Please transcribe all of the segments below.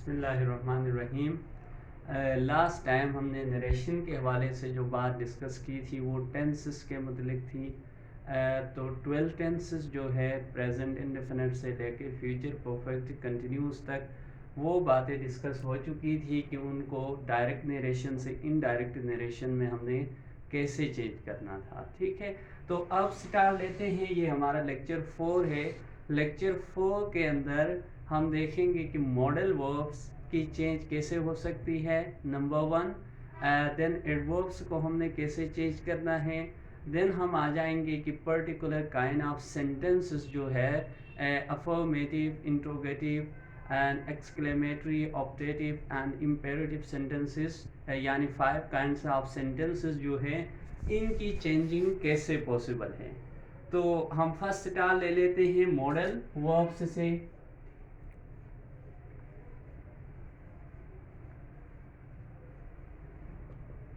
बिस्मिल्लाहिर्रहमानिर्रहीम। Last time हमने narration के हवाले से जो बात डिस्कस की थी वो टेंसेस के मुतलिक थी। तो 12 टेंसेस जो है प्रेजेंट इंडेफिनिट से लेके फ्यूचर परफेक्ट कंटिन्यूस तक वो बातें डिस्कस हो चुकी थी कि उनको डायरेक्ट नरेशन से इनडायरेक्ट नरेशन में हमने कैसे चेंज करना था। ठीक है, तो अब स्टार्ट लेते हैं। ये हमारा लेक्चर 4 है। लेक्चर 4 के अंदर हम देखेंगे कि मॉडल वर्ब्स की चेंज कैसे हो सकती है, नंबर 1। देन एडवर्ब्स को हमने कैसे चेंज करना है। देन हम आ जाएंगे कि पर्टिकुलर काइंड ऑफ सेंटेंसेस जो है affirmative, interrogative and exclamatory, optative and imperative sentences, यानी 5 काइंड्स ऑफ सेंटेंसेस जो है इनकी चेंजिंग कैसे पॉसिबल है। तो हम फर्स्ट स्टार ले लेते हैं मॉडल वर्ब्स से।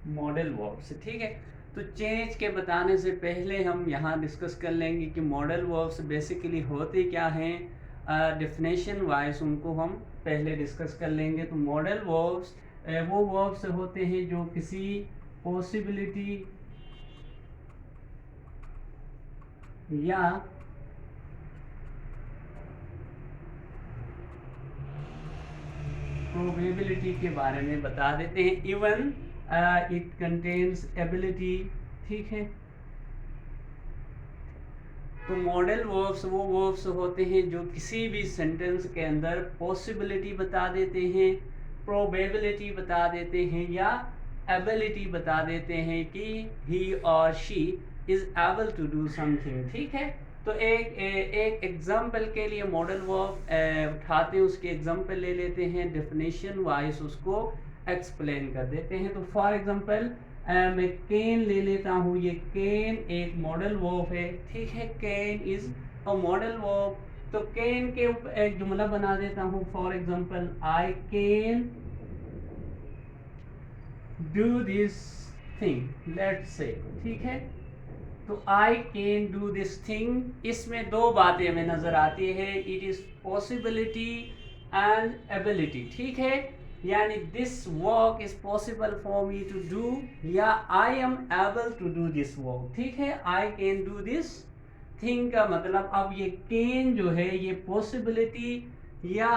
मॉडल वर्ब्स, ठीक है। तो चेंज के बताने से पहले हम यहाँ डिस्कस कर लेंगे कि मॉडल वर्ब्स बेसिकली होते क्या हैं। डेफिनेशन वाइज उनको हम पहले डिस्कस कर लेंगे। तो मॉडल वर्ब्स वो वर्ब्स होते हैं जो किसी पॉसिबिलिटी या प्रोबेबिलिटी के बारे में बता देते हैं। इवन इट कंटेन्स एबिलिटी, ठीक है। तो मॉडल वर्ब्स वो वर्ब्स होते हैं जो किसी भी सेंटेंस के अंदर पॉसिबिलिटी बता देते हैं, प्रोबेबिलिटी बता देते हैं या एबिलिटी बता देते हैं कि ही और she is able to do something, ठीक है। तो एक एग्जाम्पल के लिए मॉडल वर्ब उठाते हैं, उसके एग्जाम्पल ले लेते हैं, डेफिनेशन वाइज उसको एक्सप्लेन कर देते हैं। तो फॉर एग्जाम्पल मैं केन ले लेता हूँ। ये केन एक मॉडल वर्ब है, ठीक है। Can is a modal verb. तो केन के ऊपर एक जुमला बना देता हूँ। For example, I can do this thing, let's say, ठीक है। तो I can do this thing, इसमें दो बातें हमें नजर आती है, it is possibility and ability, ठीक है। यानी this work is possible for me to do, या I am able to do this work, ठीक है। I can do this thing का मतलब अब ये कैन जो है ये पॉसिबिलिटी या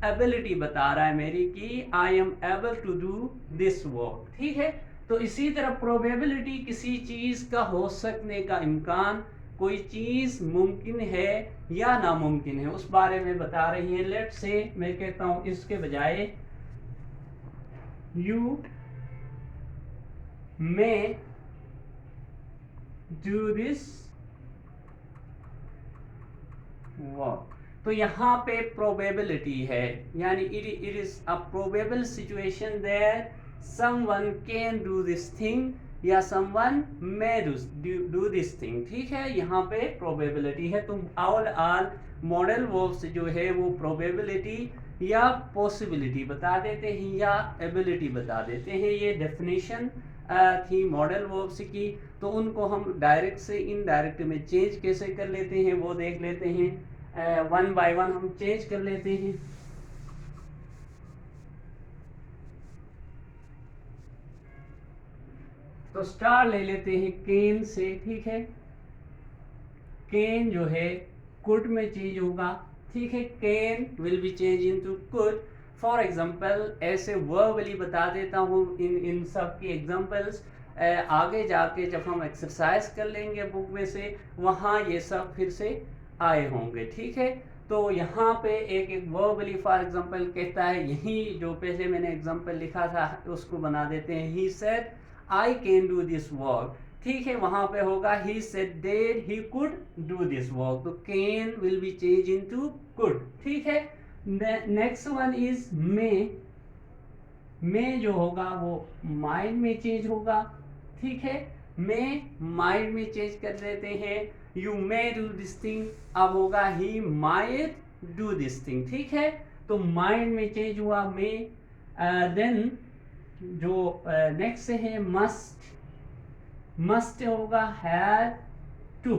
एबिलिटी बता रहा है मेरी कि I am able to do this work, ठीक है। तो इसी तरह प्रोबेबिलिटी किसी चीज का हो सकने का इम्कान, कोई चीज मुमकिन है या नामुमकिन है, उस बारे में बता रही है। लेट से मैं कहता हूं इसके बजाय you may do this work. तो यहाँ पे प्रोबेबिलिटी है, यानी it is a probable situation that someone can do this thing या someone may do this thing, ठीक है। यहाँ पे प्रोबेबिलिटी है। तो ऑल मॉडल वर्ब्स जो है वो प्रोबेबिलिटी या पॉसिबिलिटी बता देते हैं या एबिलिटी बता देते हैं। ये डेफिनेशन थी मॉडल वर्ब्स की। तो उनको हम डायरेक्ट से इनडायरेक्ट में चेंज कैसे कर लेते हैं वो देख लेते हैं। वन बाय वन हम चेंज कर लेते हैं। तो स्टार ले लेते हैं केन से, ठीक है। केन जो है कुड में चेंज होगा, ठीक है। Can will be change into could. For example ऐसे वर्बली बता देता हूँ इन सब की एग्जांपल्स। आगे जाके जब हम एक्सरसाइज कर लेंगे बुक में से, वहाँ ये सब फिर से आए होंगे, ठीक है। तो यहाँ पे एक वर्बली फॉर एग्जांपल कहता है, यही जो पहले मैंने एग्जांपल लिखा था उसको बना देते हैं। He said I can do this work, ठीक है। वहां पे होगा he said that he could do this work. तो can will be change into could, ठीक है। Next one is may. May जो होगा वो माइंड में चेंज होगा, ठीक है। मे माइंड में चेंज कर देते हैं। You may do this thing, अब होगा he might do this thing, ठीक है। तो माइंड में चेंज हुआ मे। देन जो नेक्स्ट है मस्ट। मस्ट होगा हैड टू,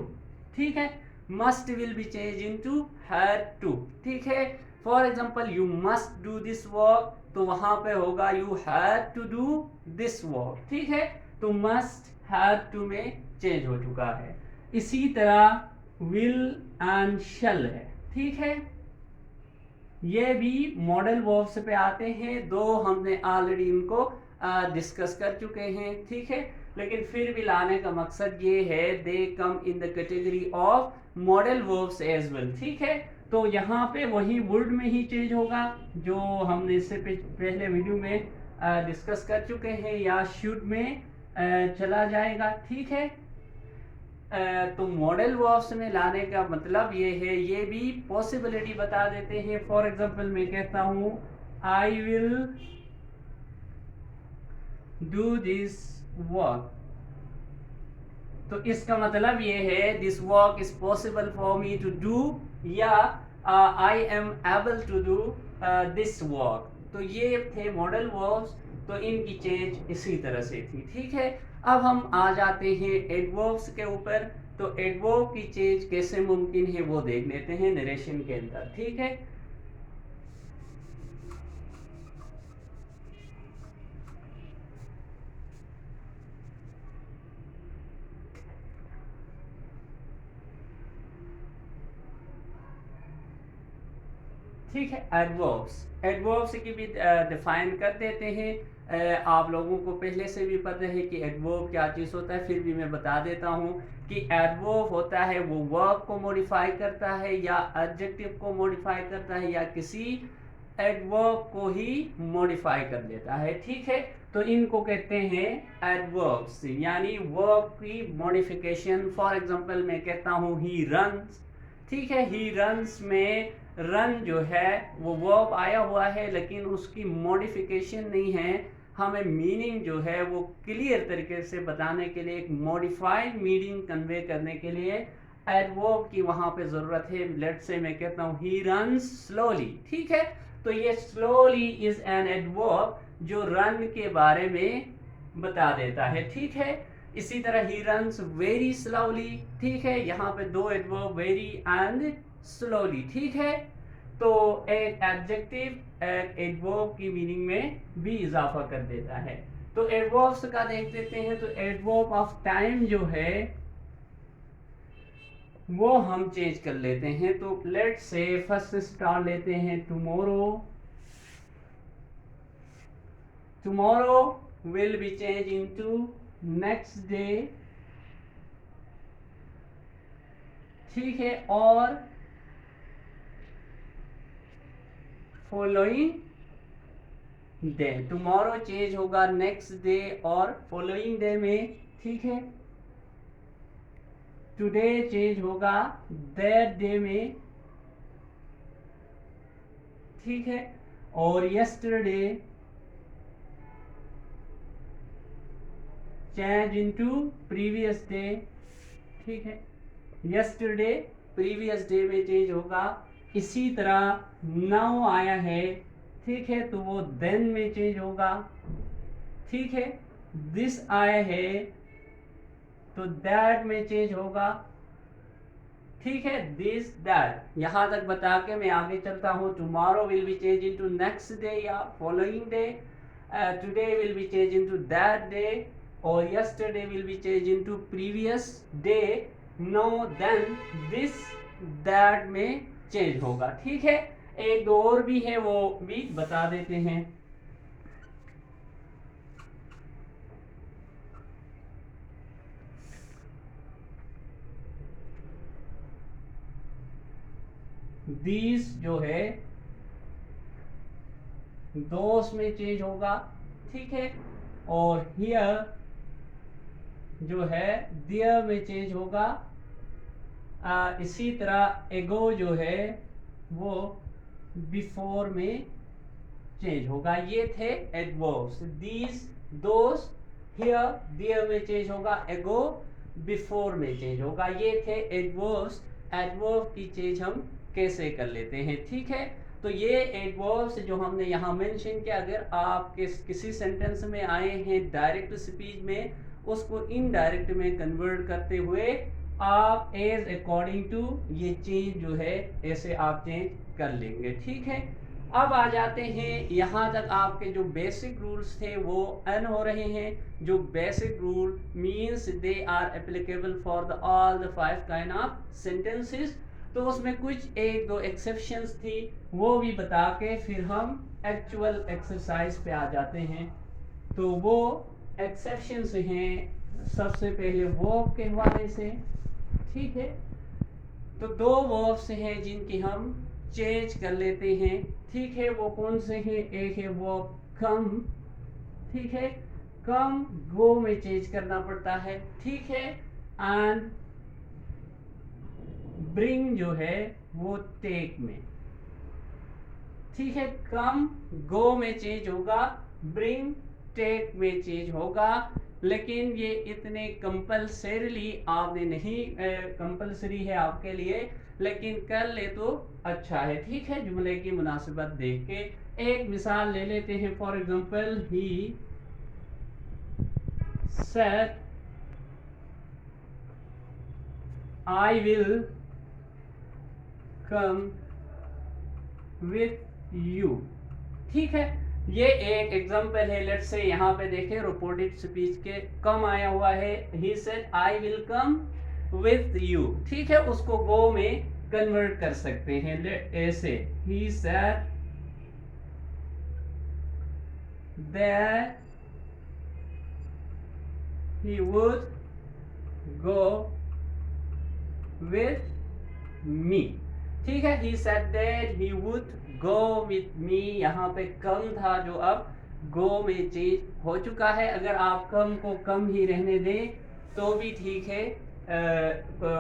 ठीक है। Must will be change into had to, ठीक है। For example you must do this work, तो वहां पे होगा you had to do this work, ठीक है। तो मस्ट हैड टू में चेंज हो चुका है। इसी तरह विल एंड शैल है, ठीक है। ये भी मॉडल वर्ब्स पे आते हैं, दो हमने ऑलरेडी इनको डिस्कस कर चुके हैं, ठीक है। लेकिन फिर भी लाने का मकसद ये है they come in the category of modal verbs as well, ठीक है। तो यहाँ पे वही वर्ड में ही चेंज होगा जो हमने इससे पहले वीडियो में डिस्कस कर चुके हैं, या शुड में चला जाएगा, ठीक है। तो मॉडल वर्ब्स में लाने का मतलब ये है, ये भी पॉसिबिलिटी बता देते हैं। फॉर एग्जांपल मैं कहता हूं I will do this work, तो इसका मतलब ये है this work is possible for me to do, या I am able to do this work. तो ये थे मॉडल वर्ब्स, तो इनकी चेंज इसी तरह से थी, ठीक है। अब हम आ जाते हैं एडवर्ब्स के ऊपर। तो एडवर्ब की चेंज कैसे मुमकिन है वो देख लेते हैं नरेशन के अंदर, ठीक है। ठीक है, एडवर्ब्स की भी डिफाइन कर देते हैं। आप लोगों को पहले से भी पता है कि एडवर्ब क्या चीज़ होता है, फिर भी मैं बता देता हूँ कि एडवर्ब होता है वो वर्ब को मॉडिफाई करता है, या एडजेक्टिव को मॉडिफाई करता है, या किसी एडवर्ब को ही मॉडिफाई कर देता है, ठीक है। तो इनको कहते हैं एडवर्ब्स, यानी वर्ब की मॉडिफिकेशन। फॉर एग्जांपल मैं कहता हूँ ही रन्स, ठीक है। ही रन्स में रन जो है वो वर्ब आया हुआ है, लेकिन उसकी मॉडिफिकेशन नहीं है। हमें मीनिंग जो है वो क्लियर तरीके से बताने के लिए, एक मॉडिफाइड मीनिंग कन्वे करने के लिए एडवर्ब की वहां पे जरूरत है। लेट्स से मैं कहता हूँ ही रन्स स्लोली, ठीक है। तो ये स्लोली इज एन एडवर्ब जो रन के बारे में बता देता है, ठीक है। इसी तरह ही रन्स वेरी स्लोली, ठीक है। यहाँ पे दो एडवर्ब वेरी एंड स्लोली, ठीक है। तो एक एडजेक्टिव एक एडवर्ब की मीनिंग में भी इजाफा कर देता है। तो एडवर्ब्स का देख लेते हैं। तो एडवर्ब ऑफ टाइम जो है वो हम चेंज कर लेते हैं। तो लेट्स से फर्स्ट स्टार लेते हैं tomorrow. Tomorrow will be change into next day, ठीक है। और फॉलोइंग डे, टुमारो चेंज होगा नेक्स्ट डे और फॉलोइंग डे में, ठीक है। टुडे चेंज होगा दैट डे में, ठीक है। और yesterday change into previous day, ठीक है। यस्टरडे प्रीवियस डे में चेंज होगा। इसी तरह नाउ आया है, ठीक है, तो वो देन में चेंज होगा, ठीक है। दिस आया है तो दैट में चेंज होगा, ठीक है। दिस दैट यहां तक बता के मैं आगे चलता हूं। Tomorrow will be change into next day या following day, today will be change into that day, और yesterday will be change into previous day. No then this that में चेंज होगा, ठीक है। एक दो और भी है वो भी बता देते हैं। दीज जो है दोस में चेंज होगा, ठीक है। और हियर जो है दियर में चेंज होगा। इसी तरह एगो जो है वो बिफोर में चेंज होगा। ये थे एडवर्ब्स, दीज, दोस, हियर, दियर में चेंज होगा, एगो बिफोर में चेंज होगा। ये थे एडवर्ब्स। एडवर्ब की चेंज हम कैसे कर लेते हैं, ठीक है। तो ये एडवर्ब्स जो हमने यहाँ मेंशन किया, अगर आप किसी सेंटेंस में आए हैं डायरेक्ट स्पीच में, उसको इनडायरेक्ट में कन्वर्ट करते हुए आप एज अकॉर्डिंग टू ये चेंज जो है ऐसे आप चेंज कर लेंगे। ठीक है, अब आ जाते हैं यहाँ तक आपके जो बेसिक रूल्स थे वो अन हो रहे हैं। जो basic rule means they are applicable for the all the 5 kind of sentences. तो उसमें कुछ एक दो एक्सेप्शंस थी, वो भी बता के फिर हम एक्चुअल एक्सरसाइज पे आ जाते हैं। तो वो एक्सेप्शंस हैं सबसे पहले वर्ब के हवाले से। ठीक है, तो दो वर्ब्स हैं जिनकी हम चेंज कर लेते हैं। ठीक है, वो कौन से हैं? एक है वर्ब कम। ठीक है, कम गो में चेंज करना पड़ता है। ठीक है, एंड ब्रिंग जो है वो टेक में। ठीक है, कम गो में चेंज होगा, ब्रिंग टेक में चेंज होगा। लेकिन ये इतने कंपल्सरीली आपने नहीं, कंपल्सरी है आपके लिए, लेकिन कर ले तो अच्छा है। ठीक है, जुमले की मुनासिबत देख के एक मिसाल ले लेते हैं। For example, he said I will come with you. ठीक है, ये एक एग्जांपल है। लेट्स से यहाँ पे देखें, रिपोर्टेड स्पीच के कम आया हुआ है। He said I will come with you. ठीक है, उसको गो में कन्वर्ट कर सकते हैं ऐसे, ही said that he would go with me. ठीक है, he said that he would go with me। यहाँ पे कम था जो अब go में चेंज हो चुका है। अगर आप कम को कम ही रहने दें तो भी ठीक है,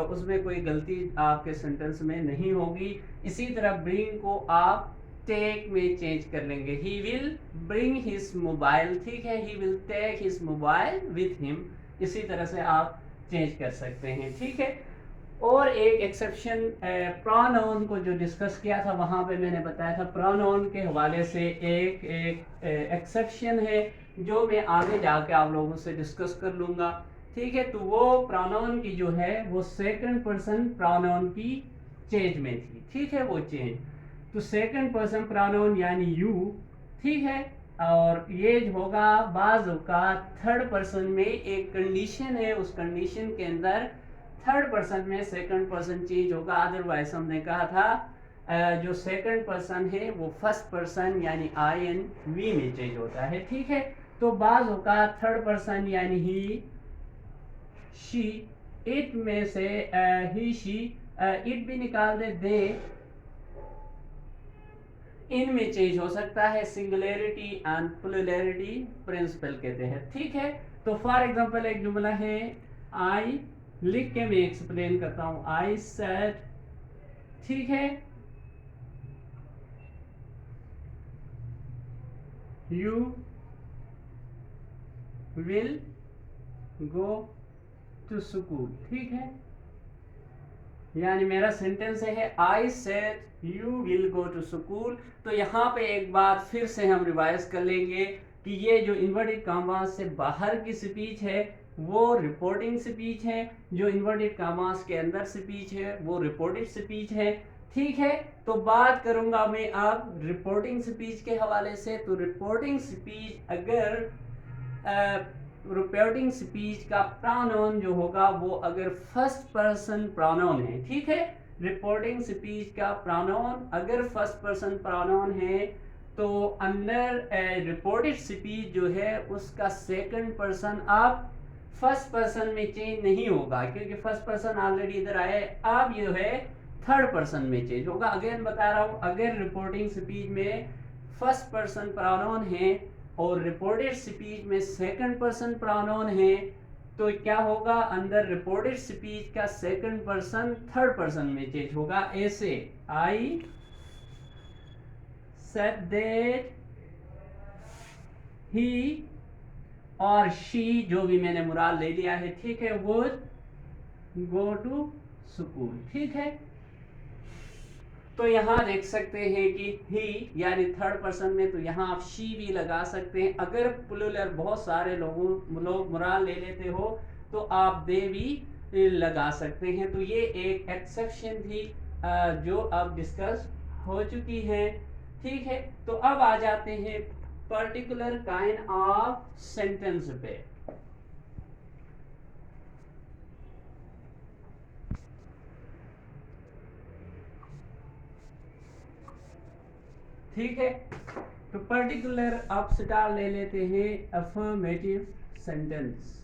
उसमें कोई गलती आपके सेंटेंस में नहीं होगी। इसी तरह bring को आप take में चेंज कर लेंगे। he will bring his mobile। ठीक है, he will take his mobile with him। इसी तरह से आप चेंज कर सकते हैं। ठीक है, और एक एक्सेप्शन प्रोनाउन को जो डिस्कस किया था वहाँ पे मैंने बताया था, प्रोनाउन के हवाले से एक एक्सेप्शन है जो मैं आगे जाके आप लोगों से डिस्कस कर लूँगा। ठीक है, तो वो प्रोनाउन की जो है वो सेकंड पर्सन प्रोनाउन की चेंज में थी। ठीक है, वो चेंज तो सेकंड पर्सन प्रोनाउन यानी यू। ठीक है, और ये होगा बाज़ औक़ात थर्ड पर्सन में एक कंडीशन है, उस कंडीशन के अंदर थर्ड पर्सन में सेकंड पर्सन चेंज होगा। अदरवाइज हमने कहा था जो सेकंड पर्सन है वो फर्स्ट पर्सन यानी INV में चेंज होता है। ठीक है, तो बाज़ औक़ात थर्ड पर्सन यानी ही शी, इट में से ही शी, इट भी निकाल दे इनमें चेंज हो सकता है। सिंगुलैरिटी एंड प्लुरैलिटी प्रिंसिपल कहते हैं। ठीक है, तो फॉर एग्जांपल एक जुमला है, आई लिख के मैं एक्सप्लेन करता हूं। आई सेड, ठीक है, you will go to school. ठीक है, यानी मेरा सेंटेंस है I said you will go to school. तो यहाँ पे एक बात फिर से हम रिवाइज कर लेंगे कि ये जो इन्वर्टेड कॉमास से बाहर की स्पीच है वो रिपोर्टिंग स्पीच है, जो इन्वर्टेड कॉमास के अंदर स्पीच है वो रिपोर्टेड स्पीच है। ठीक है, तो बात करूंगा मैं अब रिपोर्टिंग स्पीच के हवाले से। तो रिपोर्टिंग स्पीच, अगर रिपोर्टिंग स्पीच का प्रोनाउन जो होगा वो अगर फर्स्ट पर्सन प्रोनाउन है, ठीक है, रिपोर्टिंग स्पीच का प्रोनाउन अगर फर्स्ट पर्सन प्रोनाउन है तो अंदर रिपोर्टेड स्पीच जो है उसका सेकंड पर्सन अब फर्स्ट पर्सन में चेंज नहीं होगा, क्योंकि फर्स्ट पर्सन ऑलरेडी इधर आए। अब ये है थर्ड पर्सन में चेंज होगा। अगेन बता रहा हूँ, अगर रिपोर्टिंग स्पीच में फर्स्ट पर्सन प्रोनाउन है और रिपोर्टेड स्पीच में सेकंड पर्सन प्रोनाउन है तो क्या होगा, अंदर रिपोर्टेड स्पीच का सेकंड पर्सन थर्ड पर्सन में चेंज होगा। ऐसे आई सेड दैट ही और शी, जो भी मैंने मुराद ले लिया है, ठीक है, वुड गो टू स्कूल। ठीक है, तो यहाँ देख सकते हैं कि ही यानी थर्ड पर्सन में, तो यहाँ आप शी भी लगा सकते हैं। अगर प्लूरल बहुत सारे लोग मुराद ले लेते हो तो आप दे भी लगा सकते हैं। तो ये एक एक्सेप्शन थी जो अब डिस्कस हो चुकी हैं, ठीक है। तो अब आ जाते हैं पर्टिकुलर काइंड ऑफ सेंटेंस पे। ठीक है, तो पर्टिकुलर आप स्टार ले लेते हैं अफर्मेटिव सेंटेंस।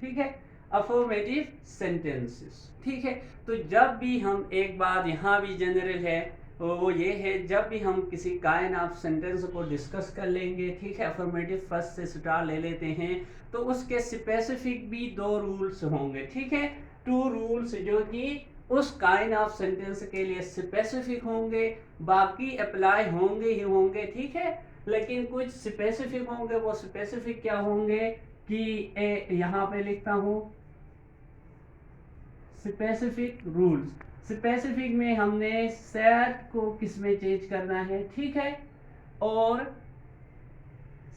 ठीक है, अफर्मेटिव सेंटेंसेस। ठीक है, तो जब भी हम, एक बात यहाँ भी जनरल है, वो ये है, जब भी हम किसी काइंड ऑफ सेंटेंस को डिस्कस कर लेंगे, ठीक है, अफर्मेटिव फर्स्ट से स्टार ले लेते हैं, तो उसके स्पेसिफिक भी 2 रूल्स होंगे। ठीक है, 2 रूल्स जो कि उस काइंड ऑफ सेंटेंस के लिए स्पेसिफिक होंगे, बाकी अप्लाई होंगे ही होंगे। ठीक है, लेकिन कुछ स्पेसिफिक होंगे। वो स्पेसिफिक क्या होंगे कि यहाँ पे लिखता हूं स्पेसिफिक रूल्स। स्पेसिफिक में हमने सेट को किस में चेंज करना है, ठीक है, और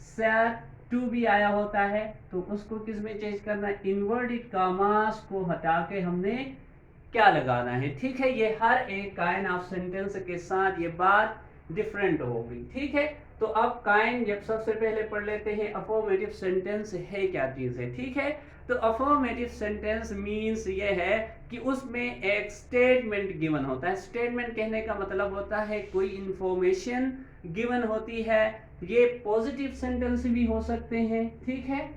सेट टू भी आया होता है तो उसको किस में चेंज करना है, इन्वर्टेड कामास को हटा के हमने क्या लगाना है। ठीक है, ये हर एक काइंड ऑफ सेंटेंस के साथ ये बात डिफरेंट होगी। ठीक है, तो अब काइंड जब सबसे पहले पढ़ लेते हैं अफर्मेटिव सेंटेंस है क्या चीज है। ठीक है, तो अफर्मेटिव सेंटेंस मींस ये है कि उसमें एक स्टेटमेंट गिवन होता है। स्टेटमेंट कहने का मतलब होता है कोई इंफॉर्मेशन गिवन होती है। ये पॉजिटिव सेंटेंस भी हो सकते हैं, ठीक है,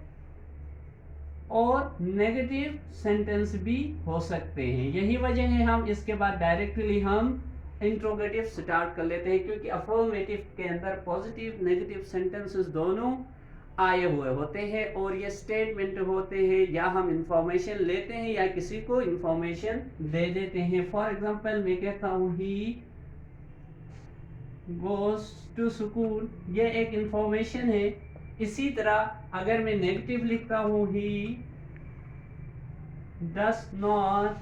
और नेगेटिव सेंटेंस भी हो सकते हैं। यही वजह है हम इसके बाद डायरेक्टली हम इंट्रोगेटिव स्टार्ट कर लेते हैं, क्योंकि अफर्मेटिव के अंदर पॉजिटिव नेगेटिव सेंटेंसेस दोनों आए हुए होते हैं और ये स्टेटमेंट होते हैं, या हम इंफॉर्मेशन लेते हैं या किसी को इंफॉर्मेशन दे देते हैं। फॉर एग्जांपल मैं कहता हूं ही गोज टू स्कूल, ये एक इंफॉर्मेशन है। इसी तरह अगर मैं नेगेटिव लिखता हूं he does not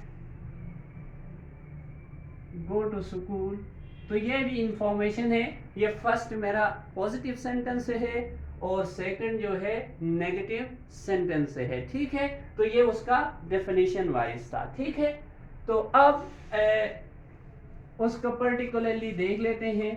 go to school, तो ये भी इंफॉर्मेशन है। ये फर्स्ट मेरा पॉजिटिव सेंटेंस है और सेकंड जो है नेगेटिव सेंटेंस है। ठीक है, तो ये उसका डेफिनेशन वाइज था। ठीक है, तो अब उसको पर्टिकुलरली देख लेते हैं।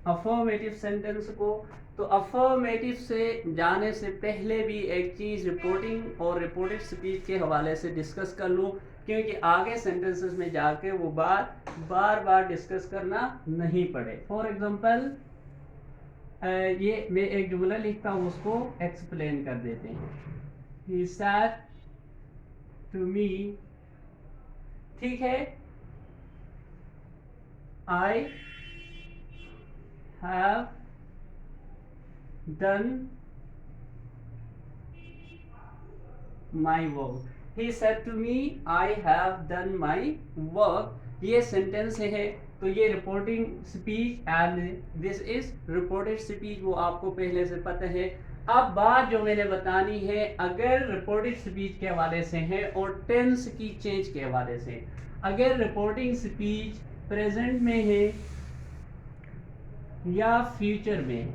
अफर्मेटिव सेंटेंस को, तो अफर्मेटिव से जाने से पहले भी एक चीज रिपोर्टिंग और रिपोर्टेड स्पीच के हवाले से डिस्कस कर लूं, क्योंकि आगे सेंटेंसेस में जाके वो बात बार बार डिस्कस करना नहीं पड़े। फॉर एग्जांपल ये मैं एक जुमला लिखता हूं, उसको एक्सप्लेन कर देते हैं। He said to me, ठीक है, I have done my work. He said to me, I have done my work. ये सेंटेंस है, तो ये reporting speech and this is reported speech, वो आपको पहले से पता है। अब बात जो मैंने बतानी है, अगर रिपोर्टेड स्पीच के हवाले से है और टेंस की चेंज के हवाले से, अगर रिपोर्टिंग स्पीच प्रेजेंट में है या फ्यूचर में,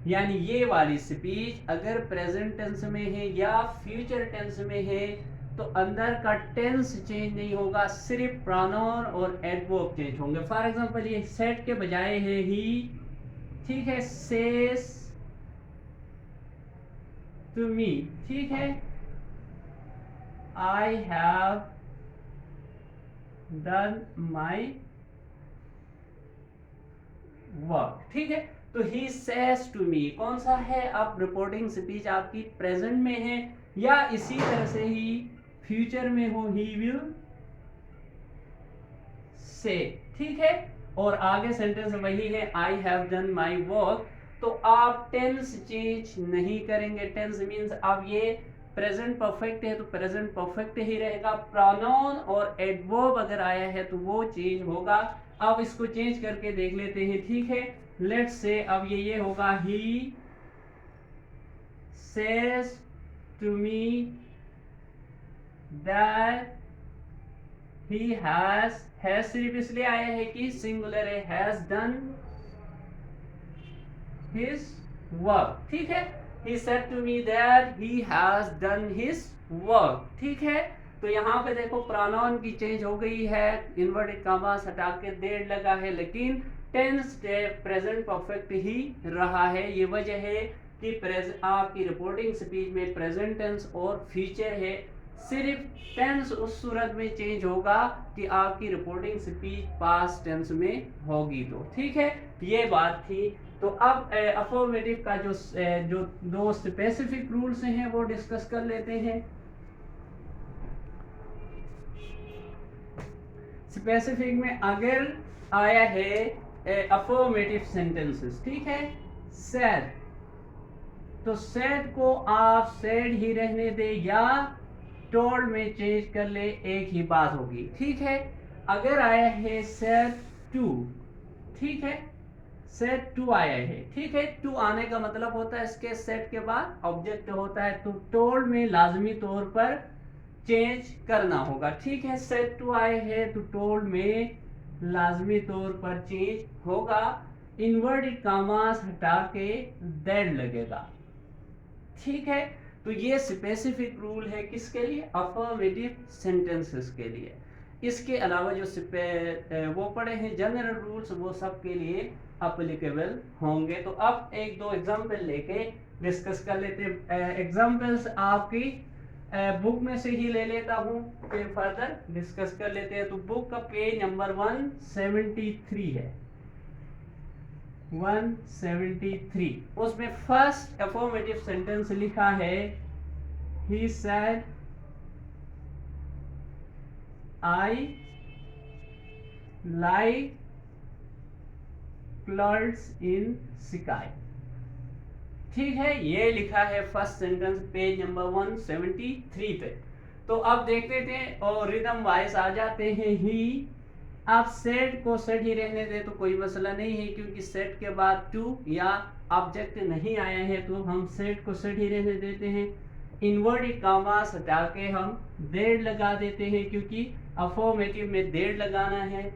यानी ये वाली स्पीच अगर प्रेजेंट टेंस में है या फ्यूचर टेंस में है, तो अंदर का टेंस चेंज नहीं होगा, सिर्फ प्रोनाउन और एडवर्ब चेंज होंगे। फॉर एग्जांपल ये सेट के बजाय है ही, ठीक है, सेज टू मी, ठीक है, I have done my work. ठीक है, तो ही सेज टू मी कौन सा है, अब रिपोर्टिंग स्पीच आपकी प्रेजेंट में है या इसी तरह से ही फ्यूचर में हो, ही विल से। ठीक है, और आगे सेंटेंस वही है, I have done my work, तो आप टेंस चेंज नहीं करेंगे। टेंस मींस अब ये प्रेजेंट परफेक्ट है तो प्रेजेंट परफेक्ट ही रहेगा। प्रोनाउन और एडवर्ब अगर आया है तो वो चेंज होगा। अब इसको चेंज करके देख लेते हैं। ठीक है, लेट्स से अब ये होगा, he says to me that he has सिर्फ इसलिए आया है कि सिंगुलर है, हैज डन हिज वर्क, ठीक है। he said to me that he has done his work, ठीक है। तो यहाँ पे देखो प्रोनाउन की चेंज हो गई है, इन्वर्टेड कॉमास हटा के देड लगा है, लेकिन टेंस प्रेजेंट परफेक्ट ही रहा है। ये वजह है कि आपकी रिपोर्टिंग स्पीच में प्रेजेंट टेंस और फ्यूचर है। सिर्फ टेंस उस सूरत में चेंज होगा कि आपकी रिपोर्टिंग स्पीच पास्ट टेंस में होगी, तो ठीक है, ये बात थी। तो अब अफर्मेटिव का जो दो स्पेसिफिक रूल्स हैं वो डिस्कस कर लेते हैं। स्पेसिफिक में अगर आया है अफर्मेटिव सेंटेंसेस, ठीक है, सैड, तो सैड को आप सैड ही रहने दे या टोल्ड में चेंज कर ले, एक ही बात होगी, ठीक है। अगर आया है सैड टू, ठीक है, सेट टू आया है, ठीक है, टू आने का मतलब होता है इसके सेट के बाद ऑब्जेक्ट होता है, तो टोल्ड में लाजमी तौर पर चेंज करना होगा, ठीक है। सेट टू आए है तो टोल्ड में लाजमी तौर पर चेंज होगा। इन्वर्टेड कॉमास हटा के दैट लगेगा, ठीक है। तो ये स्पेसिफिक रूल है किसके लिए? अफर्मेटिव सेंटेंसेस के लिए। इसके अलावा जो वो पड़े हैं जनरल रूल्स, वो सब के लिए अप्लीकेबल होंगे। तो अब एक दो एग्जांपल लेके डिस्कस कर लेते हैं। एग्जांपल्स आपकी बुक में से ही ले लेता हूँ, फिर फर्दर डिस्कस कर लेते हैं। तो बुक का पेज नंबर 173 है, 173। उसमें फर्स्ट अफर्मेटिव सेंटेंस लिखा है, he said I like clerks in sky, ठीक है, ये लिखा है फर्स्ट सेंटेंस पेज नंबर 173 पे। तो अब देखते थे और रिदम वाइज आ जाते हैं ही। आप सेट को सेट ही रहने दे तो कोई मसला नहीं है, क्योंकि सेट के बाद टू या ऑब्जेक्ट नहीं आया है, तो हम सेट को सेट ही रहने देते हैं। इन्वर्टेड कॉमास हटा के हम देर लगा देते हैं, क्योंकि अफर्मेटिव में देर लगाना है।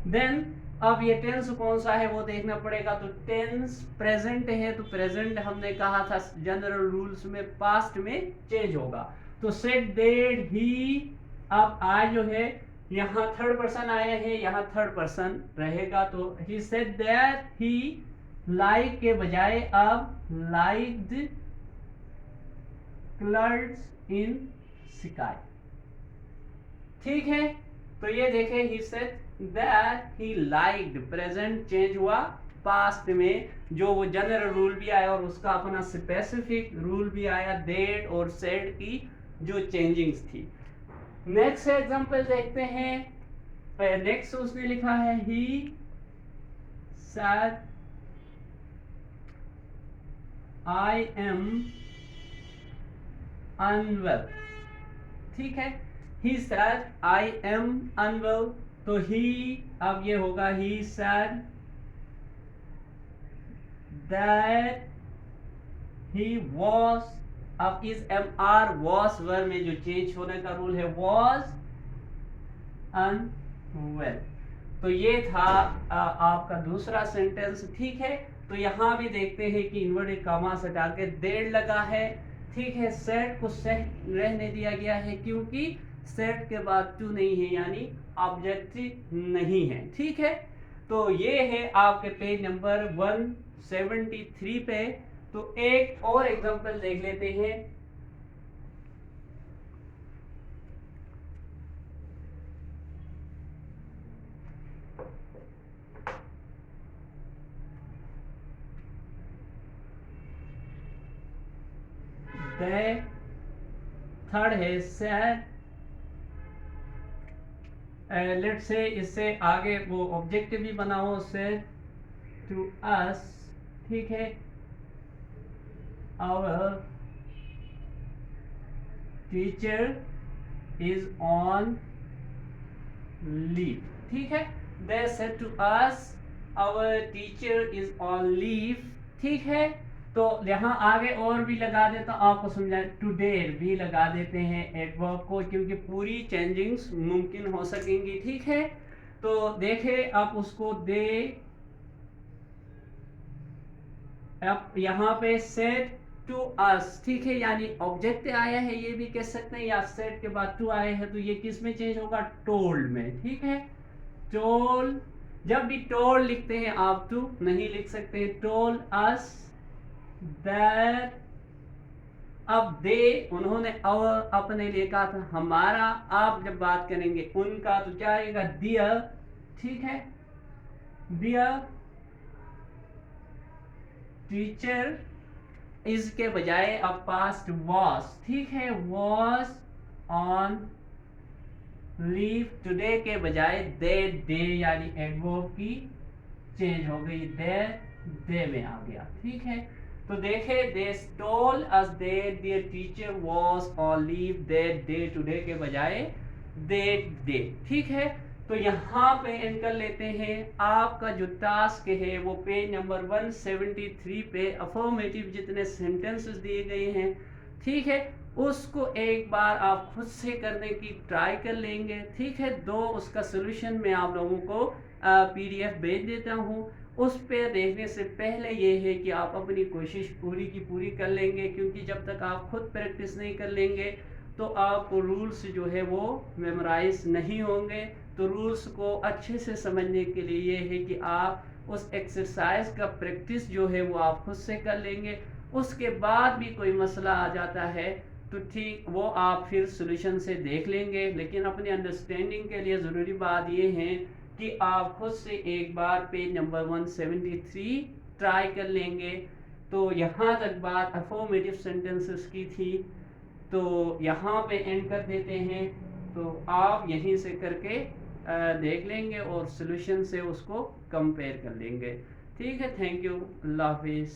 देन अब ये टेंस कौन सा है वो देखना पड़ेगा। तो टेंस प्रेजेंट है, तो प्रेजेंट हमने कहा था जनरल रूल्स में पास्ट में चेंज होगा। तो सेड देड ही, अब आज जो है यहाँ थर्ड पर्सन आया है, यहाँ थर्ड पर्सन रहेगा, तो ही सेड दैट ही लाइक के बजाय अब लाइक्ड क्लर्क्स इन स्काई, ठीक है। तो ये देखें, ही said that he liked, present change हुआ पास्ट में, जो वो जनरल रूल भी आया और उसका अपना स्पेसिफिक रूल भी आया, देट और सेड की जो चेंजिंग्स थी। नेक्स्ट एग्जांपल देखते हैं। नेक्स्ट उसने लिखा है, he said I am unwell, ठीक है, he said I am unwell, तो ही अब ये होगा he said that he was, अब इस एम आर वॉज वर्ब में जो चेंज होने का रूल है, वॉज अनवेल। तो ये था आपका दूसरा सेंटेंस, ठीक है। तो यहां भी देखते हैं कि इन्वर्टेड कॉमास हटा के देर लगा है, ठीक है। सेट को सेट रहने दिया गया है, क्योंकि सेट के बाद टू नहीं है, यानी ऑब्जेक्ट नहीं है, ठीक है। तो ये है आपके पेज नंबर 173 पे। तो एक और एग्जांपल देख लेते हैं। थर्ड है सैड, लेट्स से इससे आगे वो ऑब्जेक्ट भी बनाओ, सेड टू अस, ठीक है, our teacher is on leave, ठीक है। They said to us our teacher is on leave, ठीक है। तो यहाँ आगे और भी लगा देता हूँ आपको समझा, टुडे भी लगा देते हैं एडवर्ब को, क्योंकि पूरी चेंजिंग्स मुमकिन हो सकेंगी, ठीक है। तो देखें आप उसको, दे अब यहाँ पे सेड टू अस, ठीक है, यानी ऑब्जेक्ट आया है ये भी कह सकते हैं, या सेड के बाद टू आया है तो ये किस में चेंज होगा, टोल्ड में, ठीक है। टोल्ड, जब भी टोल्ड लिखते हैं आप टू नहीं लिख सकते हैं, टोल्ड अस दैट, अब दे उन्होंने अपने लिए कहा था, हमारा आप जब बात करेंगे उनका तो क्या आएगा, दियर, ठीक है, दियर टीचर, इसके बजाय अब पास्ट वॉज, ठीक है, वॉज ऑन लीव, टुडे के बजाय दे डे, यानी एडवर्ब की चेंज हो गई, दे में आ गया, ठीक है। तो देखे, they told us that there teacher was on leave that day, today के बजाय दैट डे, ठीक है। तो यहाँ पे एंड कर लेते हैं। आपका जो टास्क है वो पेज नंबर 173 पे अफर्मेटिव जितने सेंटेंसेस दिए गए हैं, ठीक है, उसको एक बार आप खुद से करने की ट्राई कर लेंगे, ठीक है। दो उसका सोल्यूशन मैं आप लोगों को पीडीएफ भेज देता हूँ, उस पे देखने से पहले ये है कि आप अपनी कोशिश पूरी की पूरी कर लेंगे, क्योंकि जब तक आप खुद प्रैक्टिस नहीं कर लेंगे तो आपको रूल्स जो है वो मेमोराइज नहीं होंगे। तो रूल्स को अच्छे से समझने के लिए ये है कि आप उस एक्सरसाइज का प्रैक्टिस जो है वो आप खुद से कर लेंगे। उसके बाद भी कोई मसला आ जाता है तो ठीक, वो आप फिर सोल्यूशन से देख लेंगे, लेकिन अपनी अंडरस्टैंडिंग के लिए ज़रूरी बात ये है कि आप खुद से एक बार पेज नंबर 173 ट्राई कर लेंगे। तो यहाँ तक बात अफर्मेटिव सेंटेंसेस की थी, तो यहाँ पे एंड कर देते हैं। तो आप यहीं से करके देख लेंगे और सोल्यूशन से उसको कंपेयर कर लेंगे, ठीक है। थैंक यू, अल्लाह हाफिज़।